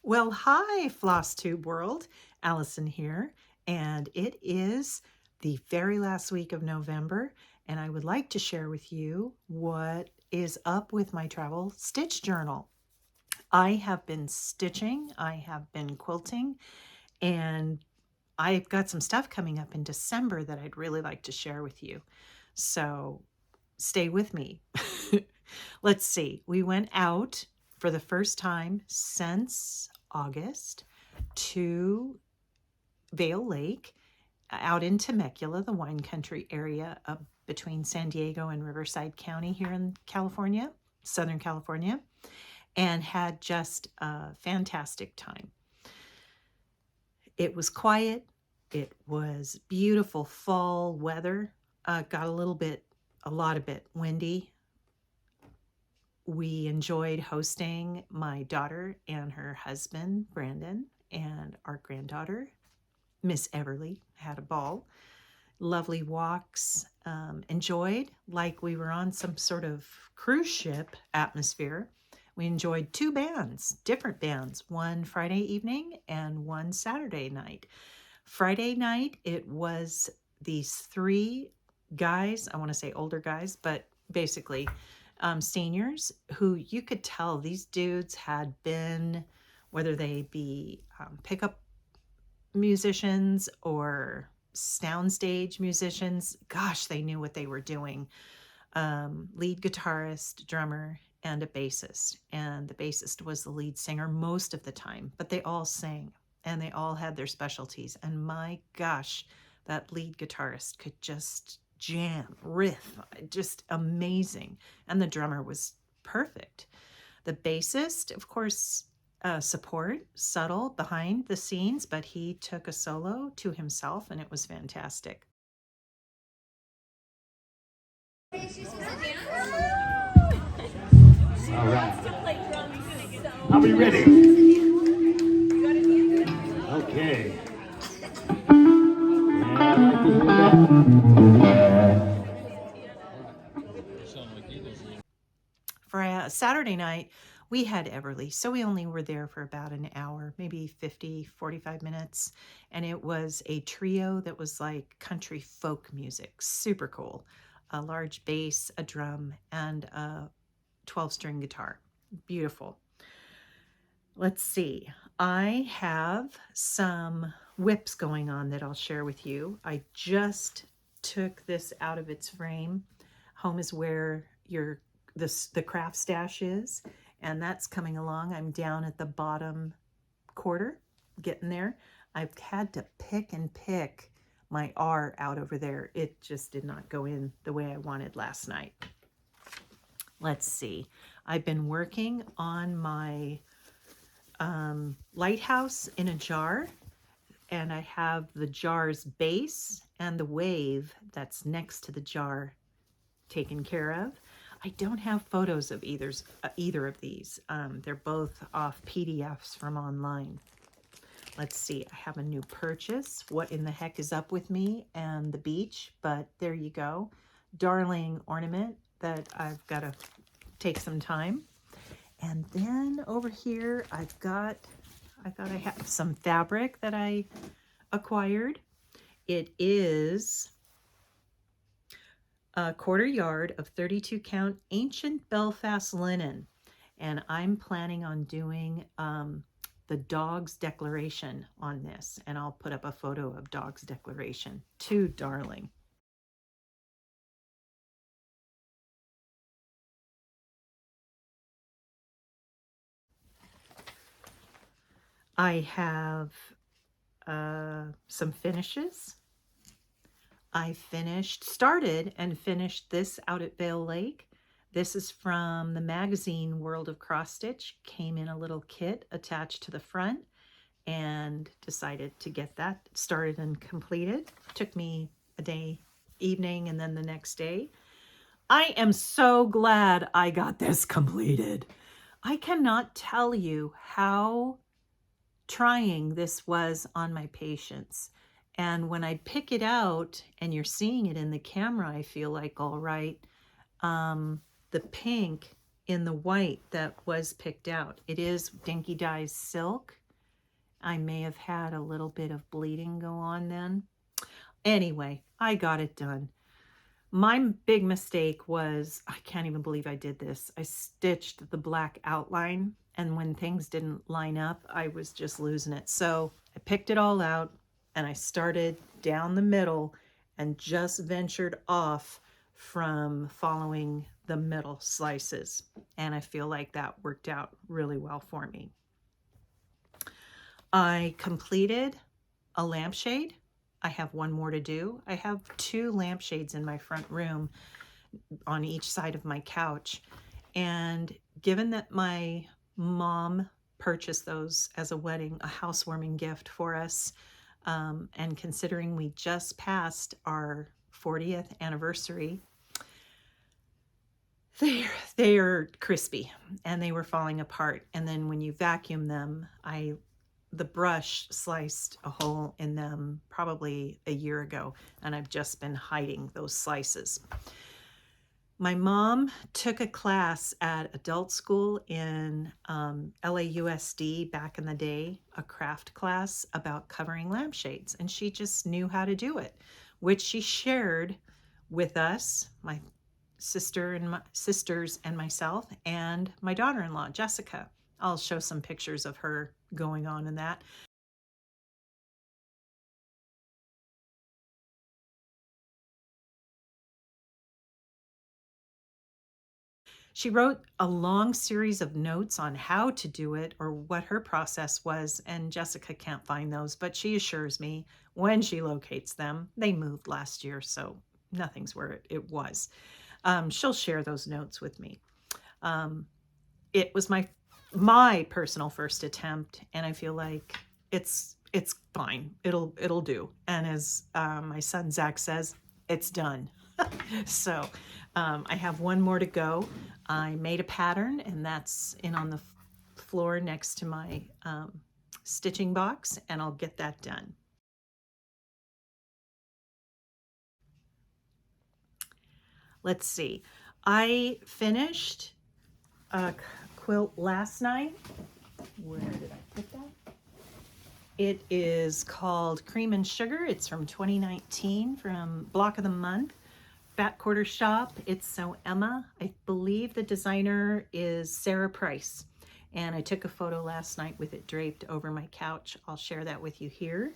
Well, hi, Floss Tube World. Allison here, and it is the very last week of November, and I would like to share with you what is up with my travel stitch journal. I have been stitching, I have been quilting, and I've got some stuff coming up in December that I'd really like to share with you. So stay with me. Let's see. We went out for the first time since August to Vail Lake out in Temecula, the wine country area up between San Diego and Riverside County here in California, Southern California, and had just a fantastic time. It was quiet. It was beautiful fall weather. Got a lot of bit windy. We enjoyed hosting my daughter and her husband, Brandon, and our granddaughter, Miss Everly, had a ball. Lovely walks, enjoyed like we were on some sort of cruise ship atmosphere. We enjoyed two bands, different bands, one Friday evening and one Saturday night. Friday night, it was these three guys, I want to say older guys, but basically seniors who you could tell these dudes had been, whether they be pickup musicians or soundstage musicians, gosh, they knew what they were doing. Lead guitarist, drummer, and a bassist. And the bassist was the lead singer most of the time, but they all sang and they all had their specialties. And my gosh, that lead guitarist could just jam, riff, just amazing. And the drummer was perfect. The bassist, of course, support, subtle behind the scenes, but he took a solo to himself and it was fantastic. All right. Are we ready? Okay. For Saturday night, we had Everly, so we only were there for about an hour, maybe 50, 45 minutes. And it was a trio that was like country folk music, super cool. A large bass, a drum, and a 12-string guitar. Beautiful. Let's see. I have some whips going on that I'll share with you. I just took this out of its frame. Home is where the craft stash is, and that's coming along. I'm down at the bottom quarter, getting there. I've had to pick my R out over there. It just did not go in the way I wanted last night. Let's see. I've been working on my Lighthouse in a jar, and I have the jar's base and the wave that's next to the jar taken care of. I don't have photos of either of these. They're both off PDFs from online. Let's see, I have a new purchase. What in the heck is up with me and the beach? But there you go. Darling ornament that I've got to take some time. And then over here, I thought I had some fabric that I acquired. It is a 1/4 yard of 32 count ancient Belfast linen. And I'm planning on doing the dog's declaration on this. And I'll put up a photo of dog's declaration. Too darling. I have some finishes. I started and finished this out at Vail Lake. This is from the magazine World of Cross Stitch. Came in a little kit attached to the front and decided to get that started and completed. Took me a day, evening, and then the next day. I am so glad I got this completed. I cannot tell you how trying this was on my patience. And when I pick it out and you're seeing it in the camera, I feel like, all right, the pink in the white that was picked out. It is Dinky Dye's silk. I may have had a little bit of bleeding go on then. Anyway, I got it done. My big mistake was, I can't even believe I did this. I stitched the black outline, and when things didn't line up, I was just losing it. So I picked it all out and I started down the middle and just ventured off from following the middle slices. And I feel like that worked out really well for me. I completed a lampshade. I have one more to do. I have 2 lampshades in my front room on each side of my couch. And given that my mom purchased those as a housewarming gift for us, and considering we just passed our 40th anniversary, they are crispy and they were falling apart. And then when you vacuum them, the brush sliced a hole in them probably a year ago, and I've just been hiding those slices. My mom took a class at adult school in LAUSD back in the day, a craft class about covering lampshades, and she just knew how to do it, which she shared with us, my sisters and myself, and my daughter-in-law, Jessica. I'll show some pictures of her going on in that. She wrote a long series of notes on how to do it or what her process was, and Jessica can't find those, but she assures me when she locates them, they moved last year, so nothing's where it was. She'll share those notes with me. It was my personal first attempt, and I feel like it's fine. It'll do. And as my son Zach says, it's done. So I have one more to go. I made a pattern, and that's on the floor next to my stitching box, and I'll get that done. Let's see. I finished a quilt last night. Where did I put that? It is called Cream and Sugar. It's from 2019 from Block of the Month. Fat Quarter Shop. It's So Emma. I believe the designer is Sarah Price. And I took a photo last night with it draped over my couch. I'll share that with you here.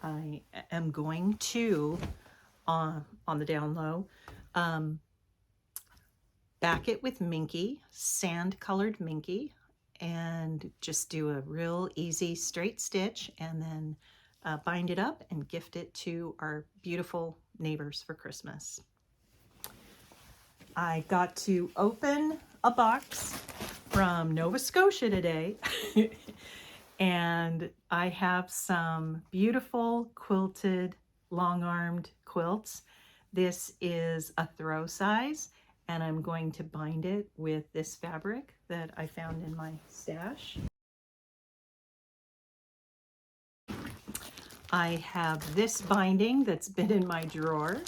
I am going to, on the down low, back it with Minky, sand colored Minky, and just do a real easy straight stitch, and then bind it up and gift it to our beautiful neighbors for Christmas. I got to open a box from Nova Scotia today. And I have some beautiful quilted long-armed quilts. This is a throw size, and I'm going to bind it with this fabric that I found in my stash. I have this binding that's been in my drawer,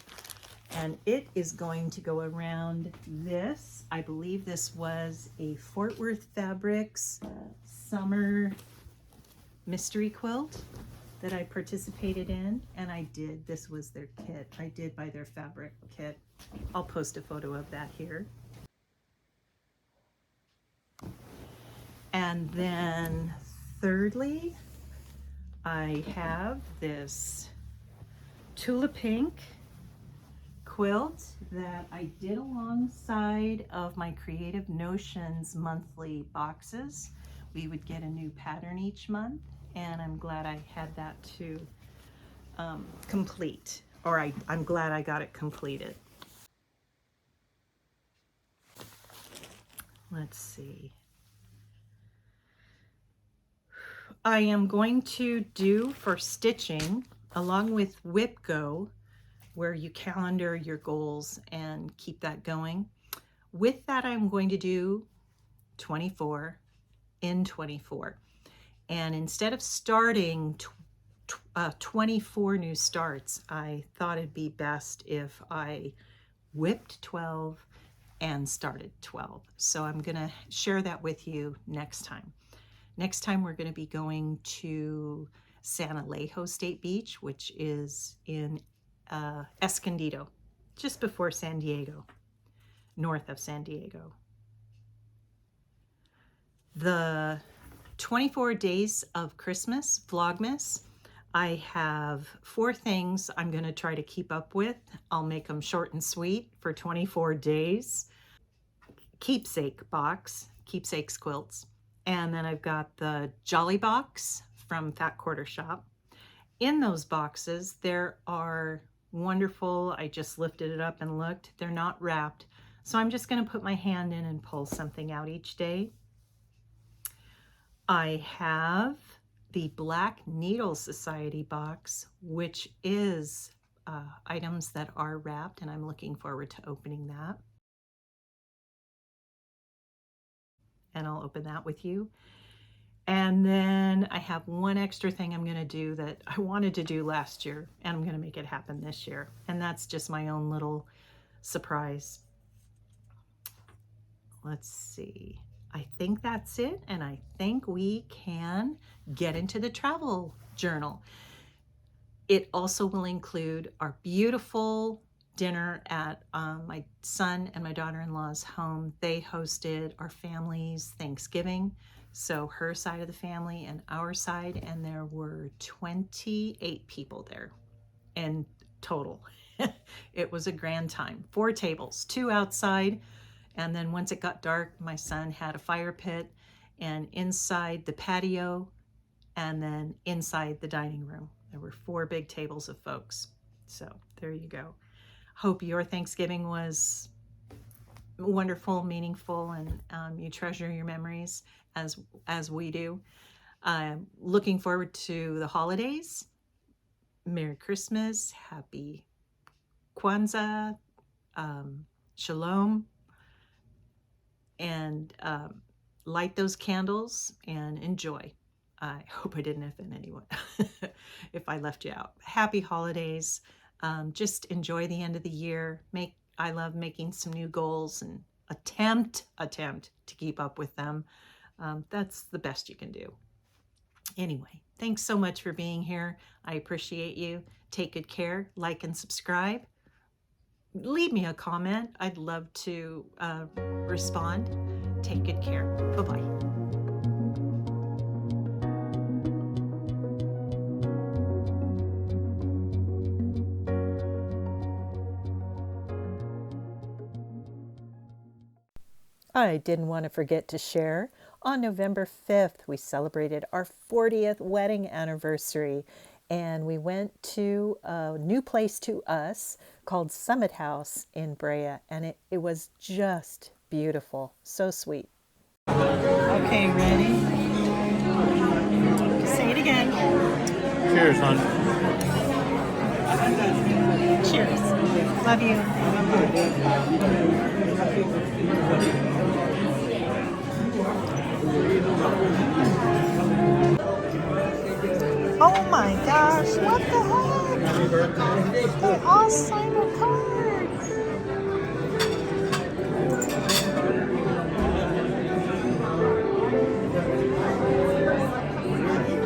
and it is going to go around this. I believe this was a Fort Worth Fabrics summer mystery quilt that I participated in, and this was their kit. I did buy their fabric kit. I'll post a photo of that here. And then thirdly, I have this Tula Pink quilt that I did alongside of my Creative Notions monthly boxes. We would get a new pattern each month, and I'm glad I had that to complete, or I'm glad I got it completed. Let's see. I am going to do for stitching, along with Whip Go, where you calendar your goals and keep that going. With that, I'm going to do 24 in 24. And instead of starting 24 new starts, I thought it'd be best if I whipped 12 and started 12. So I'm going to share that with you next time. Next time we're going to be going to San Alejo State Beach, which is in Escondido, just before San Diego, north of San Diego. The 24 Days of Christmas Vlogmas, I have 4 things I'm going to try to keep up with. I'll make them short and sweet for 24 days. Keepsake box, keepsakes quilts. And then I've got the Jolly Box from Fat Quarter Shop. In those boxes, there are wonderful, I just lifted it up and looked, they're not wrapped. So I'm just going to put my hand in and pull something out each day. I have the Black Needle Society box, which is items that are wrapped, and I'm looking forward to opening that. And I'll open that with you. And then I have one extra thing I'm going to do that I wanted to do last year, and I'm going to make it happen this year. And that's just my own little surprise. Let's see. I think that's it, and I think we can get into the travel journal. It also will include our beautiful dinner at my son and my daughter-in-law's home. They hosted our family's Thanksgiving, so her side of the family and our side, and there were 28 people there in total. It was a grand time. 4 tables, 2 outside, and then once it got dark, my son had a fire pit, and inside the patio, and then inside the dining room. There were 4 big tables of folks. So there you go. Hope your Thanksgiving was wonderful, meaningful, and you treasure your memories as we do. Looking forward to the holidays. Merry Christmas, Happy Kwanzaa, Shalom, and light those candles and enjoy. I hope I didn't offend anyone if I left you out. Happy holidays. Just enjoy the end of the year. I love making some new goals and attempt to keep up with them. That's the best you can do. Anyway, thanks so much for being here. I appreciate you. Take good care. Like and subscribe. Leave me a comment. I'd love to respond. Take good care. Bye-bye. I didn't want to forget to share. On November 5th, we celebrated our 40th wedding anniversary, and we went to a new place to us called Summit House in Brea, and it was just beautiful. So sweet. Okay, ready? Say it again. Cheers, hon. Cheers. Love you. Oh my gosh, what the heck? They all signed a card.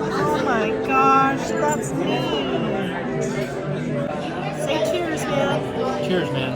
Oh my gosh, that's me. Say cheers, man. Cheers, man.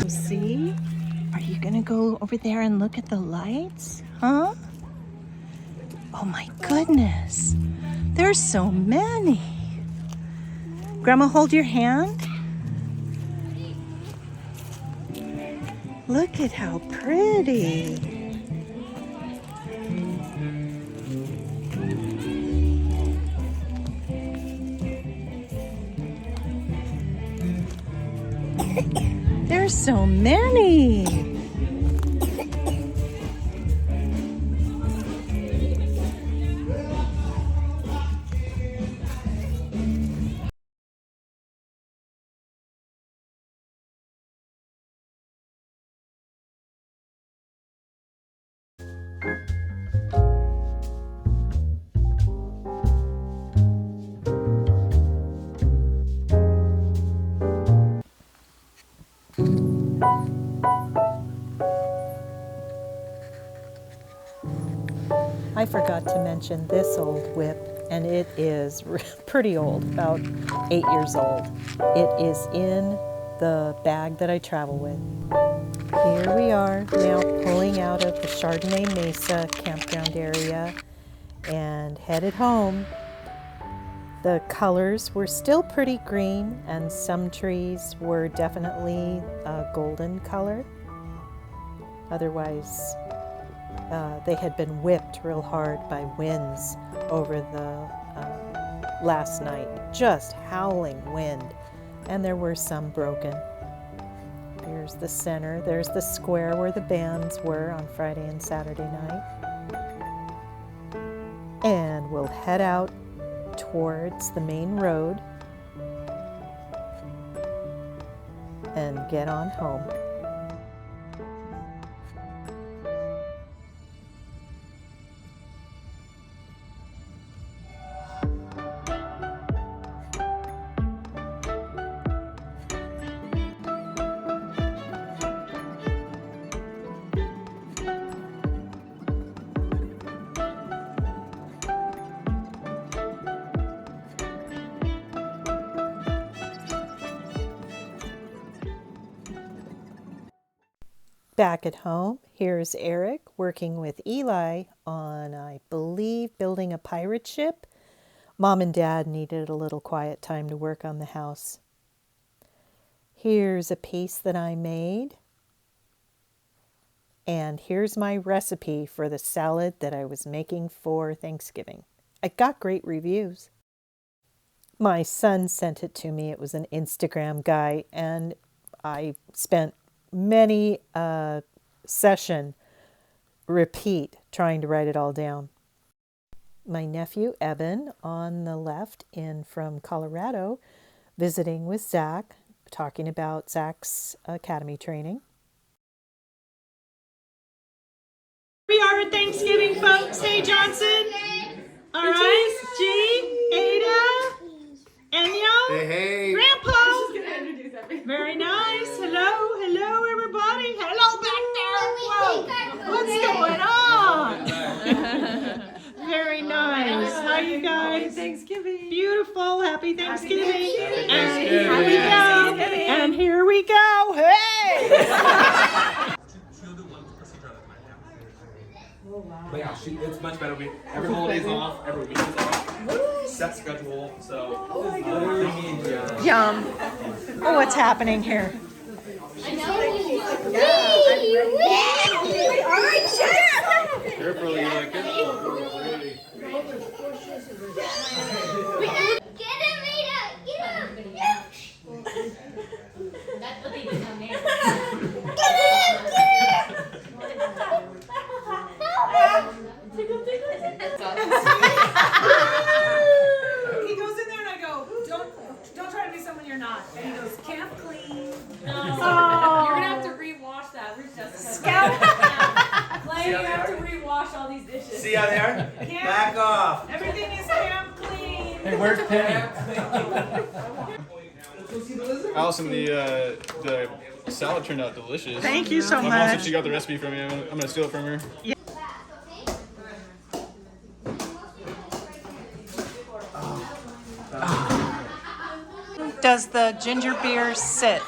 See? Are you gonna go over there and look at the lights? Huh? Oh my goodness. There's so many. Grandma, hold your hand. Look at how pretty. There's so many. I forgot to mention this old whip, and it is pretty old, about 8 years old. It is in the bag that I travel with. Here we are now pulling out of the Chardonnay Mesa campground area and headed home. The colors were still pretty green, and some trees were definitely a golden color. Otherwise, they had been whipped real hard by winds over the last night. Just howling wind, and there were some broken. Here's the center. There's the square where the bands were on Friday and Saturday night. And we'll head out towards the main road and get on home. Back at home, here's Eric working with Eli on, I believe, building a pirate ship. Mom and Dad needed a little quiet time to work on the house. Here's a piece that I made. And here's my recipe for the salad that I was making for Thanksgiving. I got great reviews. My son sent it to me. It was an Instagram guy, and I spent many session repeat trying to write it all down. My nephew Evan on the left in from Colorado visiting with Zach, talking about Zach's academy training. We are at Thanksgiving, folks. Hey, Johnson. All right. G, Ada, Enyo, Hey. Grandpa. Very nice. Hello, everybody. Hello back there. Whoa. What's going on? Very nice. How you guys? Happy Thanksgiving. Beautiful. Happy Thanksgiving. Happy And Thanksgiving. here we go. And here we go. Hey! But yeah, it's much better. Every holiday's off, every week is off. Set schedule, so Yum. Oh, what's happening here? Careful, you like it. Get him, Ada! Get him! That's what they do down there. Get him! He goes in there and I go, don't try to be someone you're not. And he goes, camp clean. No. You're gonna have to rewash that. We're just Scout. Like, you have to rewash all these dishes. See off. Everything is camp clean. Hey, where's Penny? Allison, the salad turned out delicious. Thank you so My mom said much. she got the recipe from me. I'm gonna steal it from her. Does the ginger beer sit?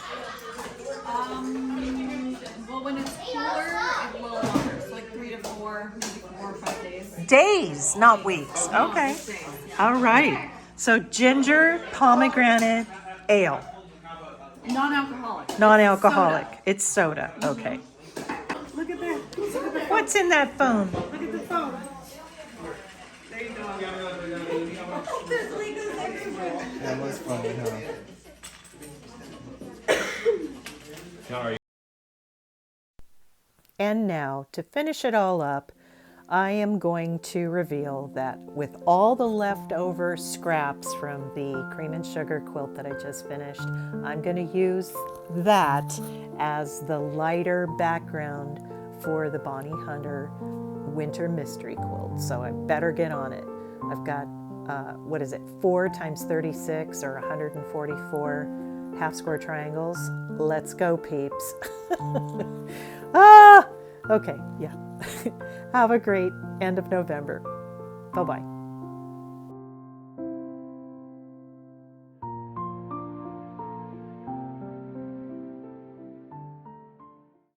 Well, when it's cooler, it will longer. So like 3 to 4, maybe 4 or 5 days. Days, not weeks. Okay. All right. So ginger, pomegranate, ale. Non-alcoholic. Non-alcoholic. It's soda. Okay. Look at that. Look at that. What's in that phone? Look at the phone. There you go. There's Legos everywhere. That was funny, huh? And now, to finish it all up, I am going to reveal that with all the leftover scraps from the cream and sugar quilt that I just finished, I'm going to use that as the lighter background for the Bonnie Hunter Winter Mystery Quilt. So I better get on it. I've got, 4 times 36 or 144 half square triangles. Let's go, peeps. Okay, yeah. Have a great end of November. Bye-bye.